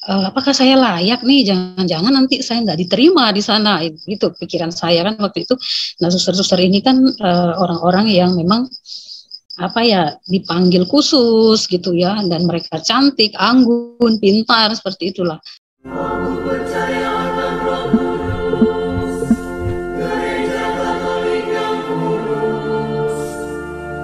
apakah saya layak nih, jangan-jangan nanti saya nggak diterima di sana, itu pikiran saya kan waktu itu. Nah, suster-suster ini kan orang-orang yang memang apa ya, dipanggil khusus gitu ya, dan mereka cantik, anggun, pintar, seperti itulah. Aku percaya akan Roh Kudus, Gereja Katolik yang kudus,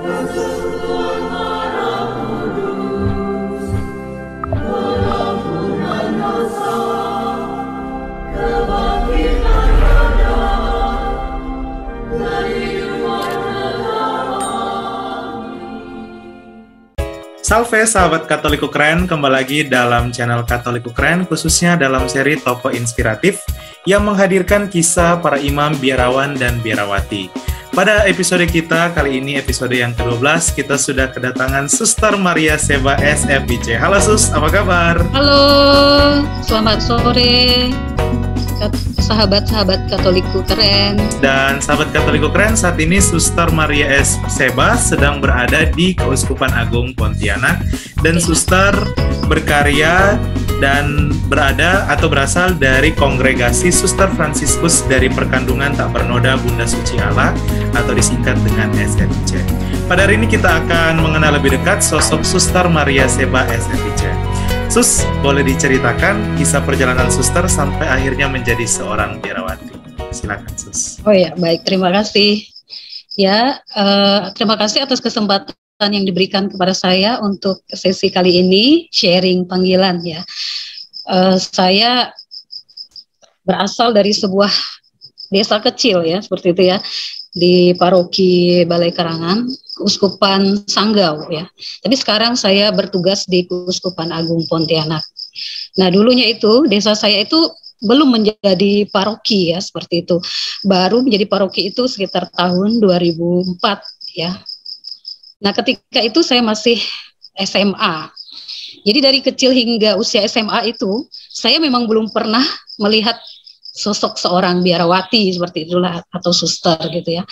persekutuan Darah Kudus, pengampunan dosa, kebangkitan badan, kehidupan kekal. Salve sahabat Katolik Keren, kembali lagi dalam channel Katolik Keren, khususnya dalam seri Tokoh Inspiratif yang menghadirkan kisah para imam, biarawan, dan biarawati. Pada episode kita kali ini, episode yang ke-12, kita sudah kedatangan Suster Maria Seba SFIC. Halo Sus, apa kabar? Halo, selamat sore sahabat-sahabat Katolikku Keren. Dan sahabat Katolikku Keren, saat ini Suster Maria S. Seba sedang berada di Keuskupan Agung Pontianak, dan Suster berkarya dan berada atau berasal dari kongregasi Suster Fransiskus dari Perkandungan Tak Bernoda Bunda Suci Allah atau disingkat dengan SFIC. Pada hari ini kita akan mengenal lebih dekat sosok Suster Maria Seba SFIC. Sus, boleh diceritakan kisah perjalanan Suster sampai akhirnya menjadi seorang biarawati? Silakan, Sus. Oh ya, baik, terima kasih. Ya, terima kasih atas kesempatan yang diberikan kepada saya untuk sesi kali ini, sharing panggilan ya. Saya berasal dari sebuah desa kecil ya, seperti itu ya, di paroki Balai Karangan, Keuskupan Sanggau ya. Tapi sekarang saya bertugas di Keuskupan Agung Pontianak. Nah, dulunya itu desa saya itu belum menjadi paroki ya, seperti itu. Baru menjadi paroki itu sekitar tahun 2004 ya. Nah, ketika itu saya masih SMA. Jadi dari kecil hingga usia SMA itu, saya memang belum pernah melihat sosok seorang biarawati seperti itulah, atau suster gitu ya.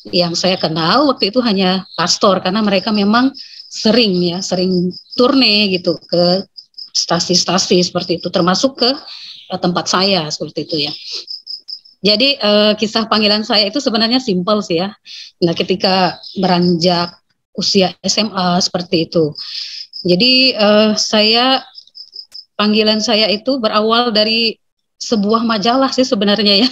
Yang saya kenal waktu itu hanya pastor, karena mereka memang sering turne gitu ke stasi-stasi seperti itu, termasuk ke tempat saya seperti itu ya. Jadi kisah panggilan saya itu sebenarnya simpel sih ya. Nah, ketika beranjak usia SMA seperti itu. Jadi panggilan saya itu berawal dari sebuah majalah sih sebenarnya ya.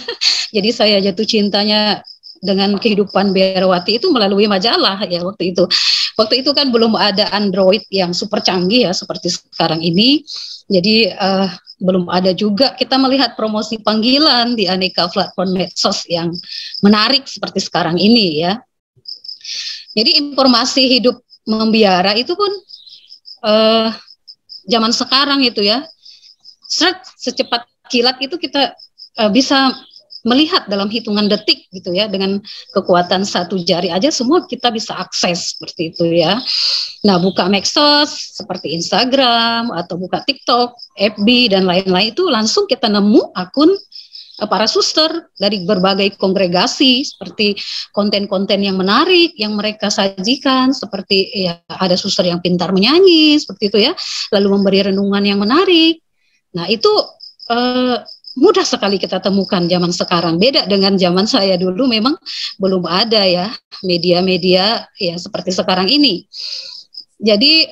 Jadi saya jatuh cintanya dengan kehidupan biarawati itu melalui majalah ya waktu itu. Waktu itu kan belum ada Android yang super canggih ya seperti sekarang ini. Jadi belum ada juga kita melihat promosi panggilan di aneka platform medsos yang menarik seperti sekarang ini ya. Jadi informasi hidup membiara itu pun zaman sekarang itu ya, secepat kilat itu kita bisa melihat dalam hitungan detik gitu ya, dengan kekuatan satu jari aja semua kita bisa akses seperti itu ya. Nah, buka medsos seperti Instagram atau buka TikTok, FB dan lain-lain itu langsung kita nemu akun para suster dari berbagai kongregasi, seperti konten-konten yang menarik yang mereka sajikan, seperti ya ada suster yang pintar menyanyi seperti itu ya, lalu memberi renungan yang menarik. Nah, itu mudah sekali kita temukan zaman sekarang. Beda dengan zaman saya dulu, memang belum ada ya media-media ya seperti sekarang ini. Jadi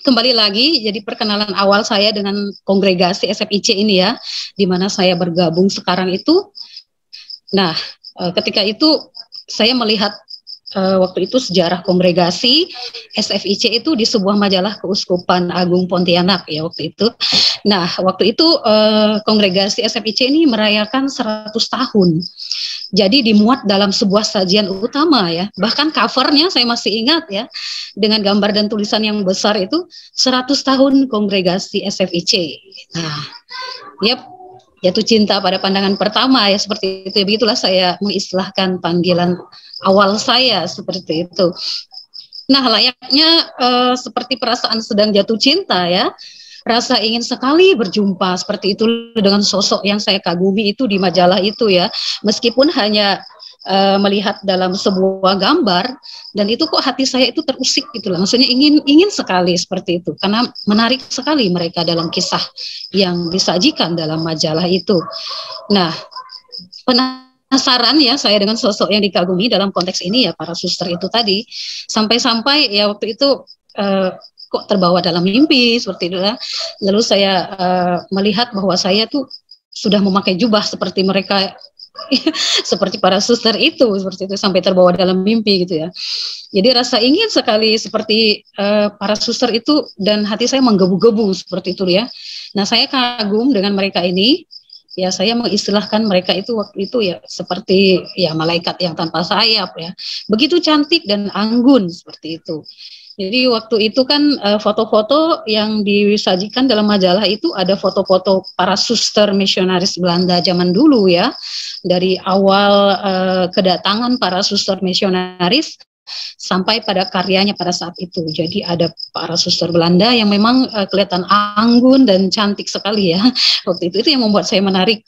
kembali lagi, jadi perkenalan awal saya dengan kongregasi SFIC ini ya, di mana saya bergabung sekarang itu. Nah, ketika itu saya melihat waktu itu sejarah kongregasi SFIC itu di sebuah majalah Keuskupan Agung Pontianak ya waktu itu. Nah, waktu itu kongregasi SFIC ini merayakan 100 tahun. Jadi dimuat dalam sebuah sajian utama ya. Bahkan covernya saya masih ingat ya, dengan gambar dan tulisan yang besar itu 100 tahun kongregasi SFIC. Nah, jatuh cinta pada pandangan pertama ya, seperti itu. Begitulah saya mengistilahkan panggilan awal saya seperti itu. Nah, layaknya seperti perasaan sedang jatuh cinta ya, rasa ingin sekali berjumpa seperti itu dengan sosok yang saya kagumi itu di majalah itu ya, meskipun hanya melihat dalam sebuah gambar, dan itu kok hati saya itu terusik gitu loh. Maksudnya ingin sekali seperti itu, karena menarik sekali mereka dalam kisah yang disajikan dalam majalah itu. Nah, penasaran ya saya dengan sosok yang dikagumi dalam konteks ini ya para suster itu tadi, sampai-sampai ya waktu itu kok terbawa dalam mimpi seperti itu ya. Lalu saya melihat bahwa saya tuh sudah memakai jubah seperti mereka, seperti para suster itu, seperti itu, sampai terbawa dalam mimpi gitu ya. Jadi rasa ingin sekali seperti para suster itu, dan hati saya menggebu-gebu seperti itu ya. Nah, saya kagum dengan mereka ini. Ya, saya mengistilahkan mereka itu waktu itu ya seperti ya malaikat yang tanpa sayap ya. Begitu cantik dan anggun seperti itu. Jadi waktu itu kan foto-foto yang disajikan dalam majalah itu ada foto-foto para suster misionaris Belanda zaman dulu ya. Dari awal kedatangan para suster misionaris sampai pada karyanya pada saat itu. Jadi ada para suster Belanda yang memang kelihatan anggun dan cantik sekali ya. Waktu itu yang membuat saya menarik.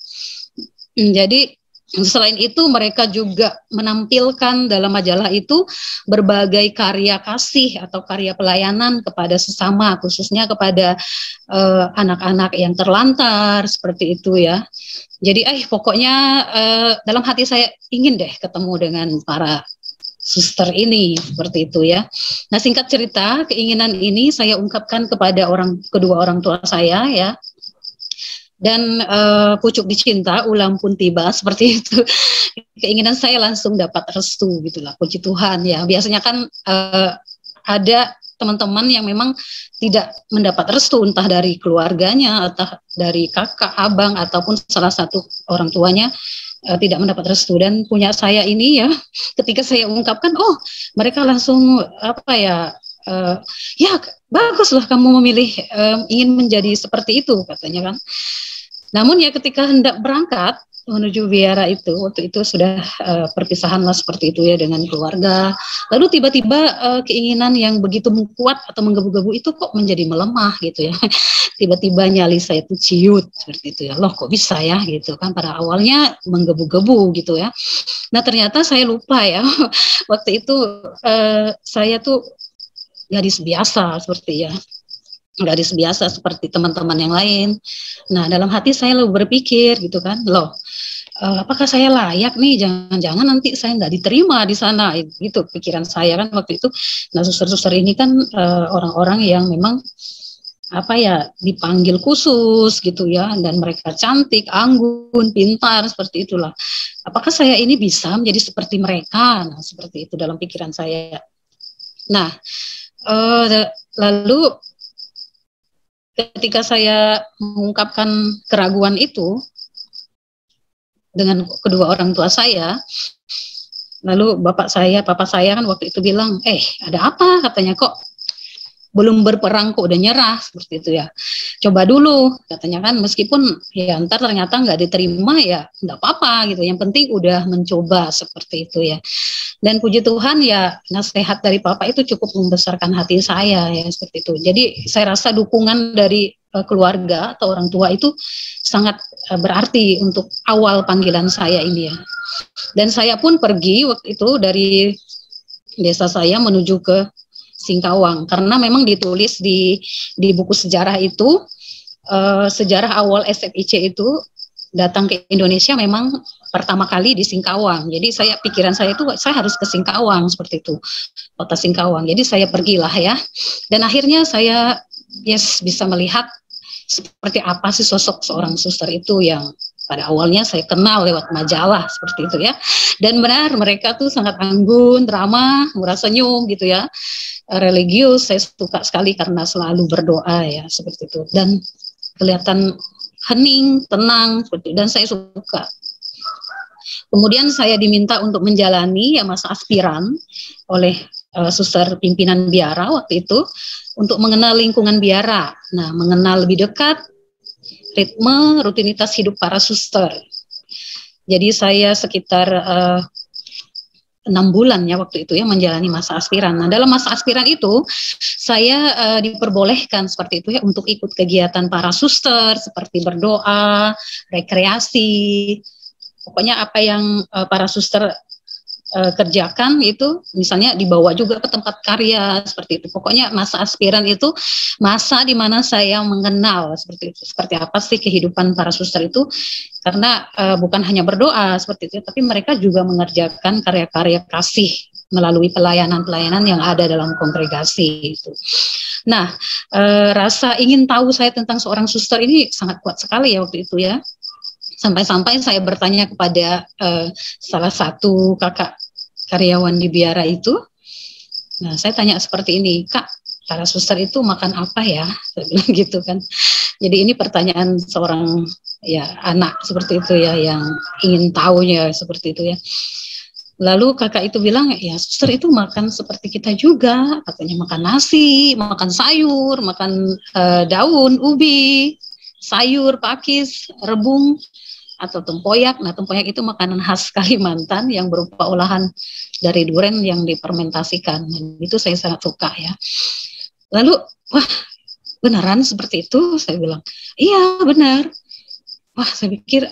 Jadi selain itu mereka juga menampilkan dalam majalah itu berbagai karya kasih atau karya pelayanan kepada sesama, khususnya kepada anak-anak yang terlantar seperti itu ya. Jadi pokoknya dalam hati saya ingin deh ketemu dengan para suster ini seperti itu ya. Nah, singkat cerita, keinginan ini saya ungkapkan kepada kedua orang tua saya ya. Dan pucuk dicinta ulang pun tiba seperti itu. Keinginan saya langsung dapat restu gitulah, puji Tuhan ya. Biasanya kan ada teman-teman yang memang tidak mendapat restu, entah dari keluarganya atau dari kakak, abang ataupun salah satu orang tuanya tidak mendapat restu. Dan punya saya ini ya, ketika saya ungkapkan, mereka langsung ya baguslah kamu memilih ingin menjadi seperti itu katanya kan. Namun ya ketika hendak berangkat menuju biara itu, waktu itu sudah perpisahan lah seperti itu ya dengan keluarga. Lalu tiba-tiba keinginan yang begitu kuat atau menggebu-gebu itu kok menjadi melemah gitu ya. Tiba-tiba nyali saya tuh ciut seperti itu ya. Loh kok bisa ya gitu kan, pada awalnya menggebu-gebu gitu ya. Nah ternyata saya lupa ya, waktu itu saya tuh gadis biasa seperti ya. Gadis biasa seperti teman-teman yang lain. Nah, dalam hati saya lalu berpikir gitu kan, apakah saya layak nih? Jangan-jangan nanti saya nggak diterima di sana. Itu pikiran saya kan waktu itu. Nah, suster-suster ini kan orang-orang yang memang dipanggil khusus gitu ya, dan mereka cantik, anggun, pintar seperti itulah. Apakah saya ini bisa menjadi seperti mereka? Nah, seperti itu dalam pikiran saya. Nah, lalu ketika saya mengungkapkan keraguan itu dengan kedua orang tua saya, lalu papa saya kan waktu itu bilang, ada apa katanya, kok belum berperang kok udah nyerah seperti itu ya. Coba dulu katanya kan, meskipun ya ntar ternyata nggak diterima ya nggak apa-apa gitu. Yang penting udah mencoba seperti itu ya. Dan puji Tuhan ya nasihat dari papa itu cukup membesarkan hati saya ya seperti itu. Jadi saya rasa dukungan dari keluarga atau orang tua itu sangat berarti untuk awal panggilan saya ini ya. Dan saya pun pergi waktu itu dari desa saya menuju ke Singkawang, karena memang ditulis di buku sejarah itu, sejarah awal SFIC itu datang ke Indonesia memang pertama kali di Singkawang. Jadi pikiran saya itu saya harus ke Singkawang seperti itu, kota Singkawang. Jadi saya pergilah ya, dan akhirnya saya bisa melihat seperti apa sih sosok seorang suster itu yang pada awalnya saya kenal lewat majalah seperti itu ya. Dan benar mereka tuh sangat anggun, ramah, murah senyum gitu ya. Religius, saya suka sekali karena selalu berdoa ya seperti itu, dan kelihatan hening, tenang seperti itu, dan saya suka. Kemudian saya diminta untuk menjalani ya masa aspiran oleh suster pimpinan biara waktu itu untuk mengenal lingkungan biara. Nah, mengenal lebih dekat ritme rutinitas hidup para suster. Jadi saya sekitar 6 bulan ya waktu itu ya menjalani masa aspiran. Nah, dalam masa aspiran itu saya diperbolehkan seperti itu ya untuk ikut kegiatan para suster seperti berdoa, rekreasi. Pokoknya apa yang para suster kerjakan itu, misalnya dibawa juga ke tempat karya seperti itu. Pokoknya masa aspiran itu masa di mana saya mengenal seperti itu, seperti apa sih kehidupan para suster itu, karena bukan hanya berdoa seperti itu, tapi mereka juga mengerjakan karya-karya kasih melalui pelayanan-pelayanan yang ada dalam kongregasi itu. Nah, rasa ingin tahu saya tentang seorang suster ini sangat kuat sekali ya waktu itu ya. Sampai-sampai saya bertanya kepada salah satu kakak karyawan di Biara itu. Nah, saya tanya seperti ini, Kak, para suster itu makan apa ya? Saya bilang gitu kan. Jadi ini pertanyaan seorang ya anak seperti itu ya, yang ingin tahunya seperti itu ya. Lalu kakak itu bilang, ya suster itu makan seperti kita juga, katanya makan nasi, makan sayur, makan daun, ubi, sayur, pakis, rebung, atau tempoyak. Nah, tempoyak itu makanan khas Kalimantan yang berupa olahan dari duren yang difermentasikan. Nah, itu saya sangat suka ya. Lalu, wah, beneran seperti itu? Saya bilang, iya benar. Wah, saya pikir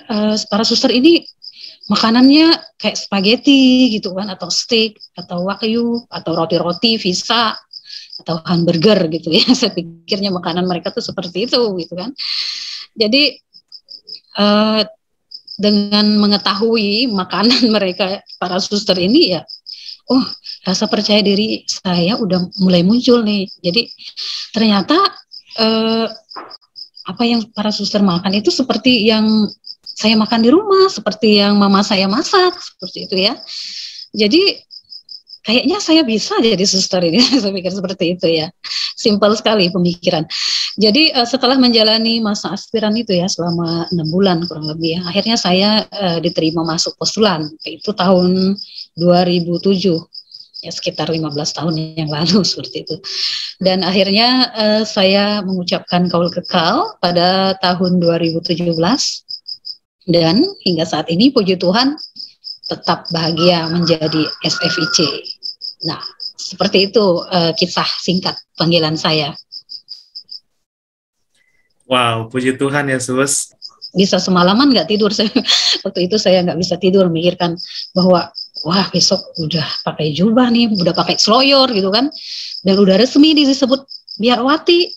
para suster ini makanannya kayak spaghetti gitu kan, atau steak, atau wagyu, atau roti-roti, pizza, atau hamburger gitu ya. Saya pikirnya makanan mereka tuh seperti itu gitu kan. Jadi dengan mengetahui makanan mereka para suster ini ya, oh, rasa percaya diri saya udah mulai muncul nih. Jadi ternyata apa yang para suster makan itu seperti yang saya makan di rumah, seperti yang mama saya masak, seperti itu ya. Jadi kayaknya saya bisa jadi suster ini. Saya pikir seperti itu ya. Simpel sekali pemikiran. Jadi setelah menjalani masa aspiran itu ya selama 6 bulan kurang lebih ya, akhirnya saya diterima masuk postulan. Itu tahun 2007. Ya sekitar 15 tahun yang lalu seperti itu. Dan akhirnya saya mengucapkan kaul kekal pada tahun 2017. Dan hingga saat ini puji Tuhan tetap bahagia menjadi SFIC. Nah, seperti itu kisah singkat panggilan saya. Wow, puji Tuhan ya Sus. Bisa semalaman nggak tidur saya. Waktu itu saya nggak bisa tidur memikirkan bahwa wah besok udah pakai jubah nih, udah pakai sloyor gitu kan, dan udah resmi disebut biarwati.